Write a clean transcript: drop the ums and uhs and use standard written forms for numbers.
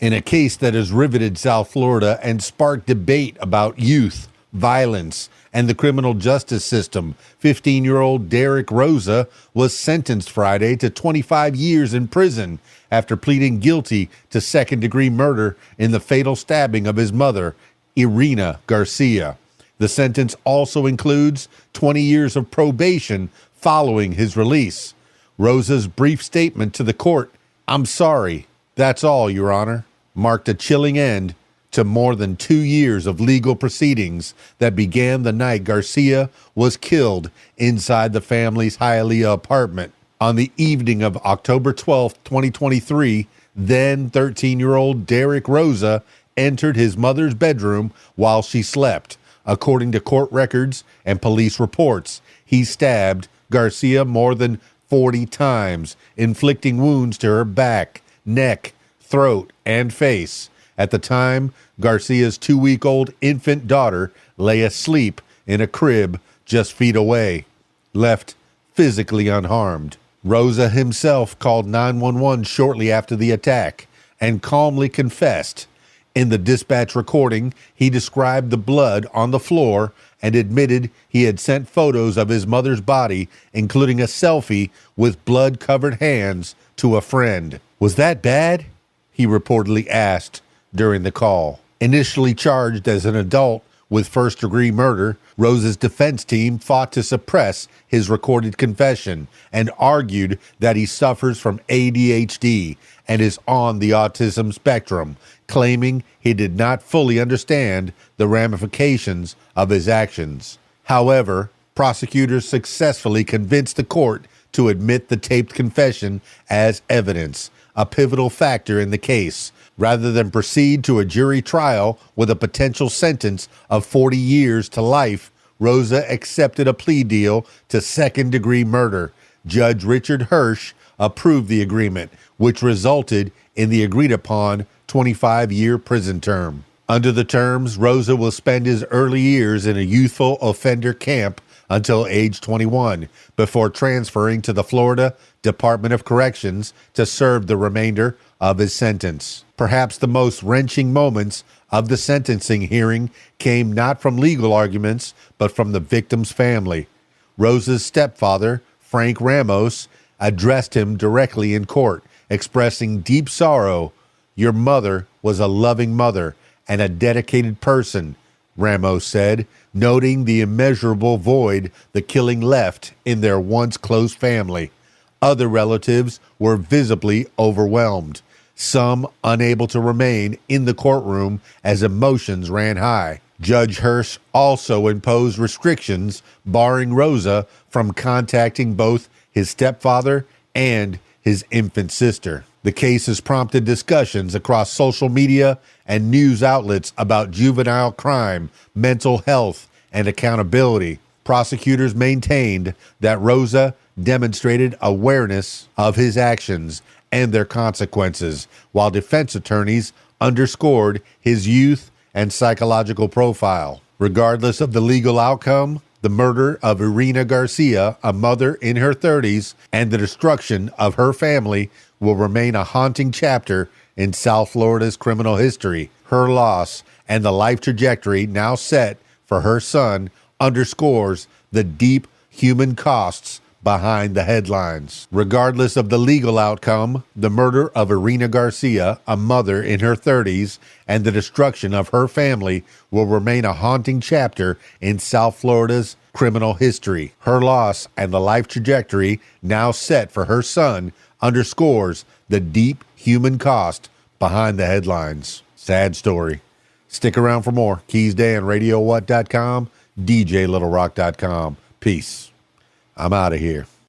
In a case that has riveted South Florida and sparked debate about youth, violence, and the criminal justice system, 15-year-old Derek Rosa was sentenced Friday to 25 years in prison after pleading guilty to second-degree murder in the fatal stabbing of his mother, Irina Garcia. The sentence also includes 20 years of probation following his release. Rosa's brief statement to the court, "I'm sorry, that's all, Your Honor," marked a chilling end to more than 2 years of legal proceedings that began the night Garcia was killed inside the family's Hialeah apartment. On the evening of October 12, 2023, then 13-year-old Derek Rosa entered his mother's bedroom while she slept. According to court records and police reports, he stabbed Garcia more than 40 times, inflicting wounds to her back, neck, throat, and face. At the time, Garcia's 2-week-old infant daughter lay asleep in a crib just feet away, left physically unharmed. Rosa himself called 911 shortly after the attack and calmly confessed. In the dispatch recording, he described the blood on the floor and admitted he had sent photos of his mother's body, including a selfie with blood-covered hands, to a friend. "Was that bad?" he reportedly asked during the call. Initially charged as an adult with first-degree murder, Rosa's defense team fought to suppress his recorded confession and argued that he suffers from ADHD and is on the autism spectrum, claiming he did not fully understand the ramifications of his actions. However, prosecutors successfully convinced the court to admit the taped confession as evidence, a pivotal factor in the case. Rather than proceed to a jury trial with a potential sentence of 40 years to life, Rosa accepted a plea deal to second-degree murder. Judge Richard Hirsch approved the agreement, which resulted in the agreed-upon 25-year prison term. Under the terms, Rosa will spend his early years in a youthful offender camp until age 21, before transferring to the Florida Department of Corrections to serve the remainder of his sentence. Perhaps the most wrenching moments of the sentencing hearing came not from legal arguments, but from the victim's family. Rosa's stepfather, Frank Ramos, addressed him directly in court, expressing deep sorrow. "Your mother was a loving mother and a dedicated person," Ramos said, noting the immeasurable void the killing left in their once close family. Other relatives were visibly overwhelmed, some unable to remain in the courtroom as emotions ran high. Judge Hirsch also imposed restrictions barring Rosa from contacting both his stepfather and his infant sister. The case has prompted discussions across social media and news outlets about juvenile crime, mental health, and accountability. Prosecutors maintained that Rosa demonstrated awareness of his actions and their consequences, while defense attorneys underscored his youth and psychological profile. Regardless of the legal outcome, the murder of Irina Garcia, a mother in her 30s, and the destruction of her family will remain a haunting chapter in South Florida's criminal history. Her loss and the life trajectory now set for her son underscores the deep human costs behind the headlines. Regardless of the legal outcome, the murder of Irina Garcia, a mother in her 30s, and the destruction of her family will remain a haunting chapter in South Florida's criminal history. Her loss and the life trajectory now set for her son underscores the deep human cost behind the headlines. Sad story. Stick around for more. KeysDAN, RadioWhat.com, DJLittleRock.com. Peace. I'm out of here.